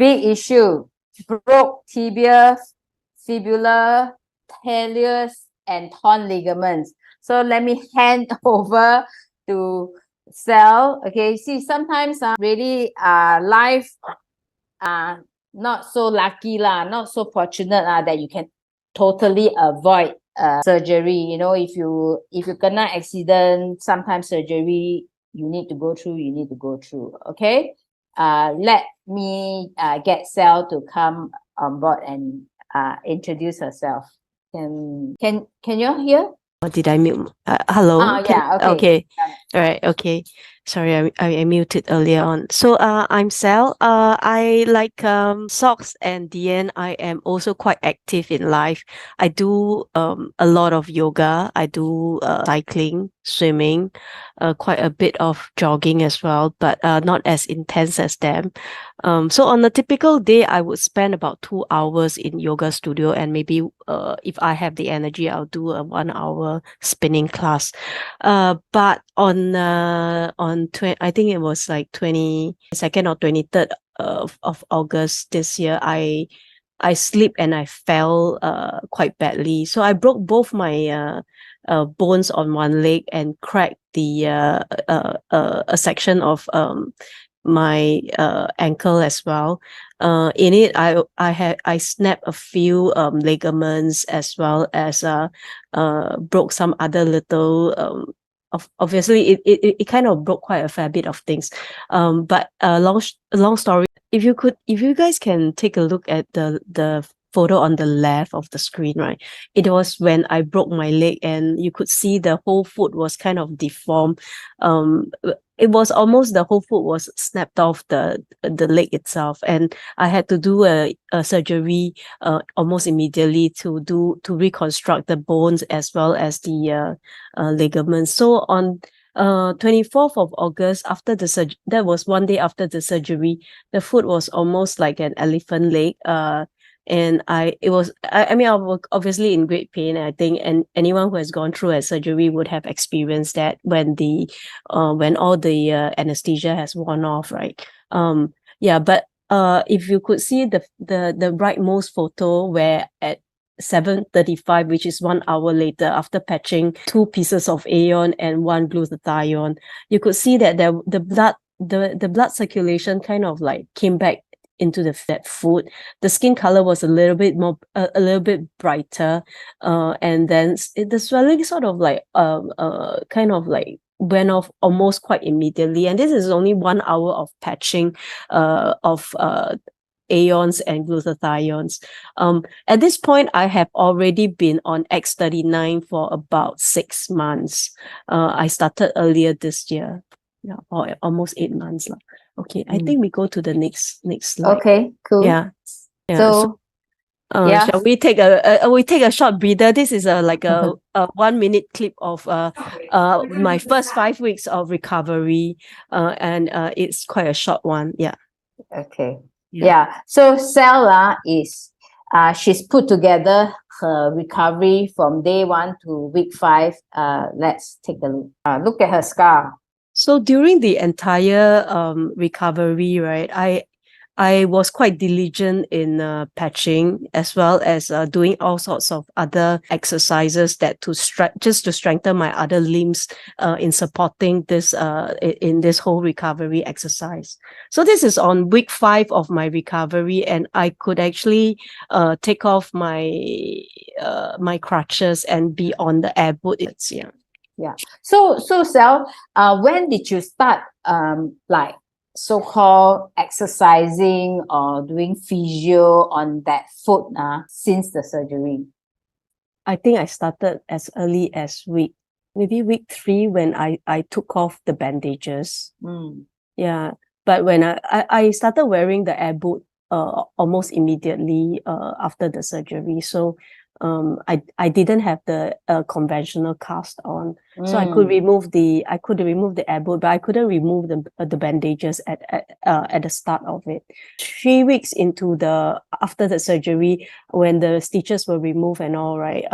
big issue. Broke tibia, fibula, talus, and torn ligaments. So let me hand over to Sal. Okay, see, sometimes really life not so lucky lah, not so fortunate that you can totally avoid surgery. You know, if you kena accident, sometimes surgery you need to go through. Okay, let me get Sal to come on board and introduce herself. Can you hear? Or did I mute? Hello? Yeah, okay. Okay. All right, okay. Sorry, I muted earlier on. So I'm Sal. I like Socks and DN. I am also quite active in life. I do a lot of yoga. I do cycling, swimming, quite a bit of jogging as well, but not as intense as them. So on a typical day, I would spend about 2 hours in yoga studio, and maybe if I have the energy, I'll do a 1 hour spinning class. But on I think it was like 22nd or 23rd of August this year, I slipped and I fell quite badly. So I broke both my bones on one leg and cracked a section of my ankle as well. In it, I snapped a few ligaments, as well as broke some other little obviously it kind of broke quite a fair bit of things. But long story. If you guys can take a look at the photo on the left of the screen, right? It was when I broke my leg, and you could see the whole foot was kind of deformed. It was almost the whole foot was snapped off the leg itself, and I had to do a surgery almost immediately to reconstruct the bones as well as the ligaments. So on 24th of August, after the surgery, that was one day after the surgery, the foot was almost like an elephant leg. And I was obviously in great pain. I think, and anyone who has gone through a surgery would have experienced that when all the anesthesia has worn off, right? But if you could see the rightmost photo, where at 7:35, which is 1 hour later, after patching 2 pieces of AON and 1 glutathione, you could see that the blood circulation kind of like came back into that foot. The skin color was a little bit more, a little bit brighter, and then the swelling sort of like kind of like went off almost quite immediately. And this is only 1 hour of patching of AONs and glutathiones. At this point, I have already been on X39 for about 6 months. I started earlier this year, or almost 8 months. Okay, I think we go to the next slide. Okay, cool. Yeah. So shall we take a short breather? This is a 1 minute clip of my first 5 weeks of recovery, and it's quite a short one. Yeah. Okay. Yeah. So Sal is she's put together her recovery from day 1 to week 5. Let's take a look at her scar. So during the entire recovery, right, I was quite diligent in patching, as well as doing all sorts of other exercises that just to strengthen my other limbs in supporting this in this whole recovery exercise. So this is on week 5 of my recovery, and I could actually take off my my crutches and be on the air boot. Yeah. So Sal, when did you start like so-called exercising or doing physio on that foot since the surgery? I think I started as early as maybe week 3, when I took off the bandages. Yeah. But when I started wearing the air boot almost immediately after the surgery. So I didn't have the conventional cast on, so I could remove the air boot, but I couldn't remove the bandages at the start of it. 3 weeks after the surgery, when the stitches were removed and all, right,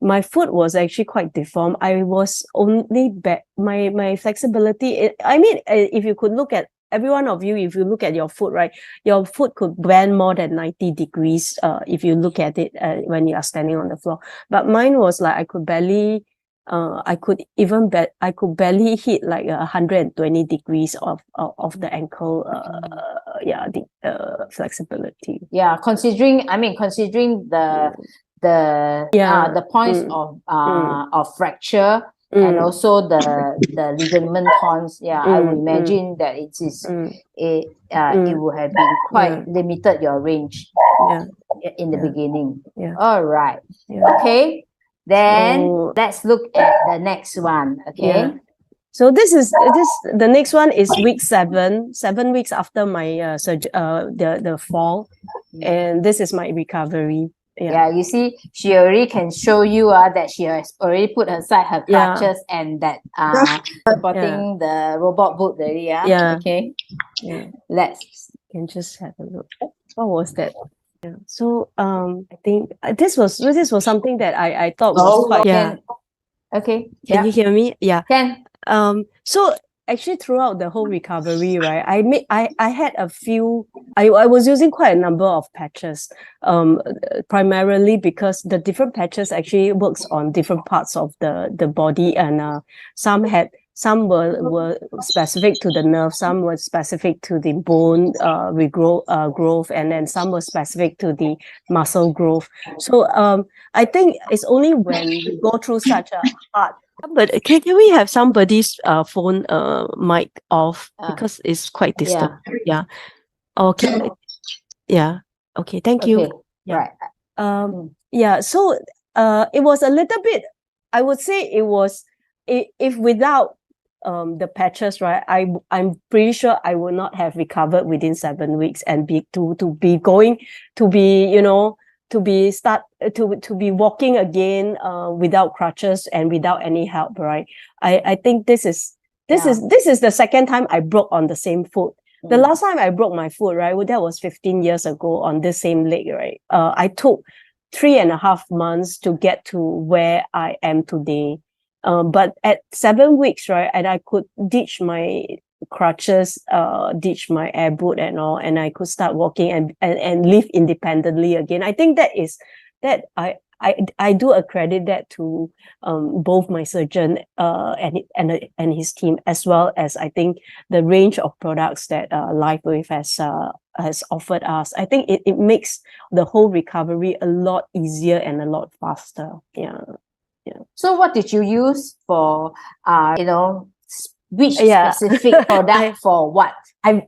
my foot was actually quite deformed. I was only my flexibility. If you could look at every one of you, if you look at your foot, right, your foot could bend more than 90 degrees if you look at it when you are standing on the floor. But mine was like I could barely I could barely hit like 120 degrees of the ankle flexibility. Yeah, considering the points of fracture and also the ligament torns. Yeah, I would imagine that it would have been quite limited your range in the beginning. Yeah. All right. Yeah. Okay. Then So, let's look at the next one. Okay. Yeah. So the next one is week 7 weeks after my the fall, and this is my recovery. Yeah, you see, she already can show you that she has already put aside her crutches and that supporting the robot boot already. Yeah. Okay. Yeah. Let's can just have a look. What was that? Yeah. So I think this was something that I thought was quite Okay. Can you hear me? Yeah. Can. So actually throughout the whole recovery, right, I had a few, I was using quite a number of patches, primarily because the different patches actually works on different parts of the body, and some were specific to the nerve, some were specific to the bone growth, and then some were specific to the muscle growth. So I think it's only when you go through such a hard. But can we have somebody's phone mic off, because it's quite distant? Yeah. Okay. Yeah. Okay. Thank you. Yeah. Right. Yeah. So it was a little bit. I would say it was if without the patches, right, I'm pretty sure I would not have recovered within 7 weeks and be walking again without crutches and without any help, right? I think this is the second time I broke on the same foot. The last time I broke my foot, right, that was 15 years ago on this same leg, right? I took 3.5 months to get to where I am today. But at 7 weeks, right, and I could ditch my crutches, ditch my air boot and all, and I could start walking and live independently again. I think that I do accredit that to both my surgeon and his team, as well as I think the range of products that LifeWave has offered us. I think it makes the whole recovery a lot easier and a lot faster. Yeah. So what did you use for which specific product for what? I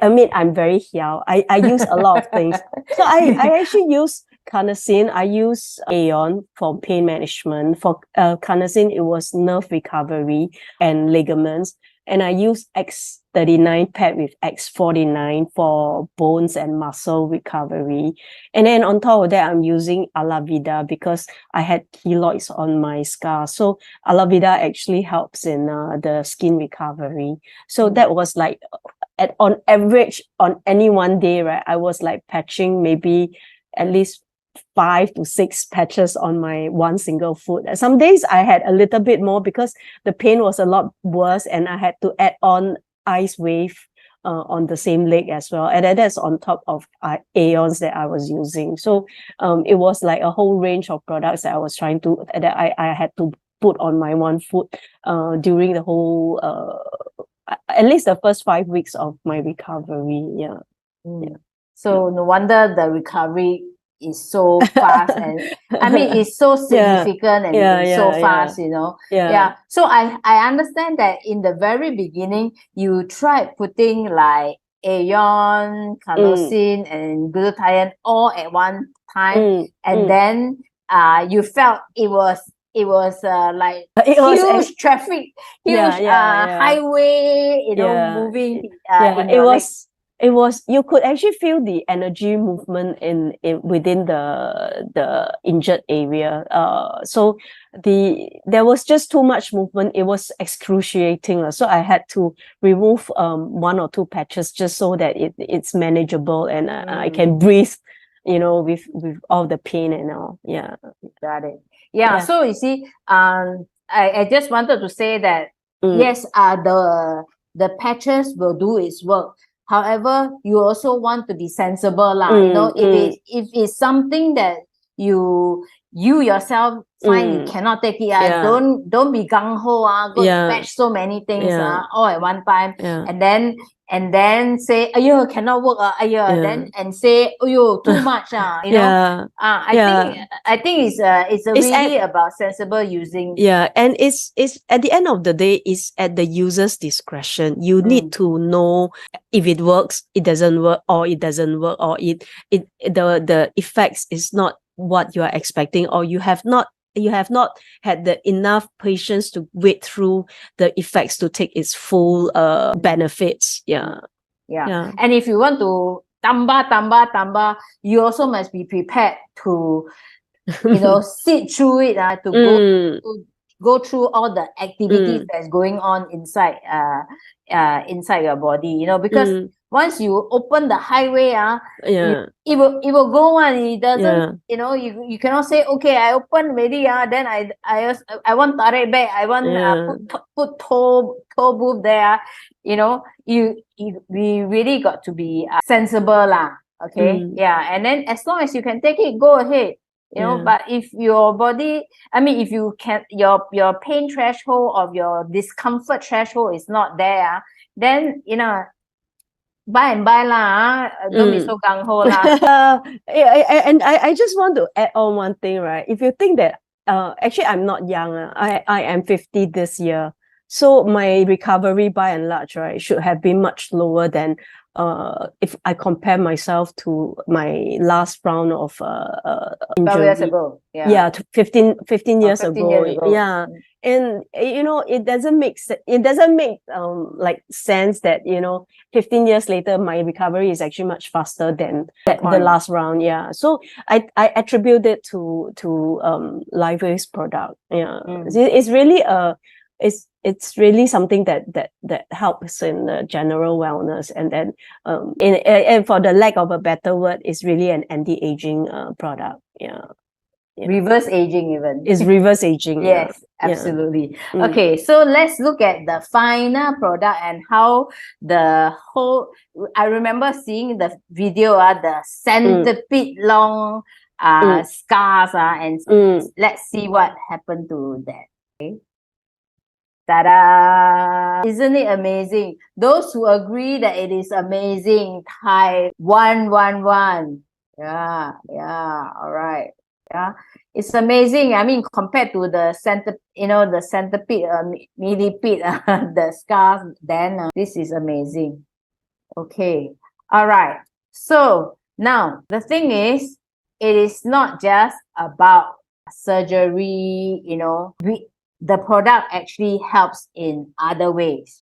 mean, I'm very hiao. I use a lot of things. So I actually use carnosine. I use Aeon for pain management. For carnosine, it was nerve recovery and ligaments. And I use X39 paired with X49 for bones and muscle recovery. And then on top of that, I'm using Alavida because I had keloids on my scar. So Alavida actually helps in the skin recovery. So that was like, on average, on any one day, right, I was like patching maybe at least 5 to 6 patches on my one single foot. Some days I had a little bit more because the pain was a lot worse, and I had to add on ice wave on the same leg as well, and that's on top of Aeons that I was using. So it was like a whole range of products that I was trying to I had to put on my one foot during the whole at least the first 5 weeks of my recovery. So no wonder the recovery is so fast, and I mean it's so significant and so fast, So I understand that in the very beginning you tried putting like Aeon, carnosine, and glutathione all at one time, and then you felt it was like huge traffic, highway, moving. It was you could actually feel the energy movement in within the injured area. So there was just too much movement. It was excruciating. So I had to remove 1 or 2 patches just so that it's manageable and I can breathe, with all the pain and all. Yeah. Got it. Yeah. So you see, I just wanted to say that yes, the patches will do its work. However, you also want to be sensible lah. You know, if it's something that you yourself find you cannot take it, don't be gung ho, go patch so many things all at one time, and then say, ayo, cannot work, then and say, ayo, too much, you know. I think it's really about sensible using. And it's at the end of the day, it's at the user's discretion. You need to know if it works, it doesn't work, or it doesn't work, or the effects is not what you are expecting, or you have not had the enough patience to wait through the effects to take its full benefits. And if you want to tambah, you also must be prepared to you know, sit through it, to go through all the activities that's going on inside inside your body, you know, because once you open the highway, it will go on. It doesn't, you know, you cannot say, okay, I open already, then I want tarik back, I want put toe booth there, you know. We really got to be sensible lah. Okay, and then as long as you can take it, go ahead. You know, but if your body, I mean, if you can, your pain threshold of your discomfort threshold is not there, then, you know, buy lah. Don't be so gung ho lah. And I just want to add on one thing, right? If you think that actually I'm not young, I am 50 this year, so my recovery by and large, right, should have been much lower than if I compare myself to my last round of injury. 12 years ago. 15 years ago. Yeah. And you know, it doesn't make like sense that, you know, 15 years later my recovery is actually much faster than the last round. So I attribute it to Livewave's product. It's really it's really something that helps in the general wellness, and then and for the lack of a better word, it's really an anti-aging product. Reverse aging even. It's reverse aging. Yes, absolutely. Okay, so let's look at the final product and how the whole, I remember seeing the video, the centipede long scars, and let's see what happened to that. Okay. Ta-da! Isn't it amazing? Those who agree that it is amazing, type 111. All right. It's amazing. I mean, compared to the centipede, millipede, the scars, then this is amazing. Okay. All right. So now the thing is, it is not just about surgery, you know. The product actually helps in other ways.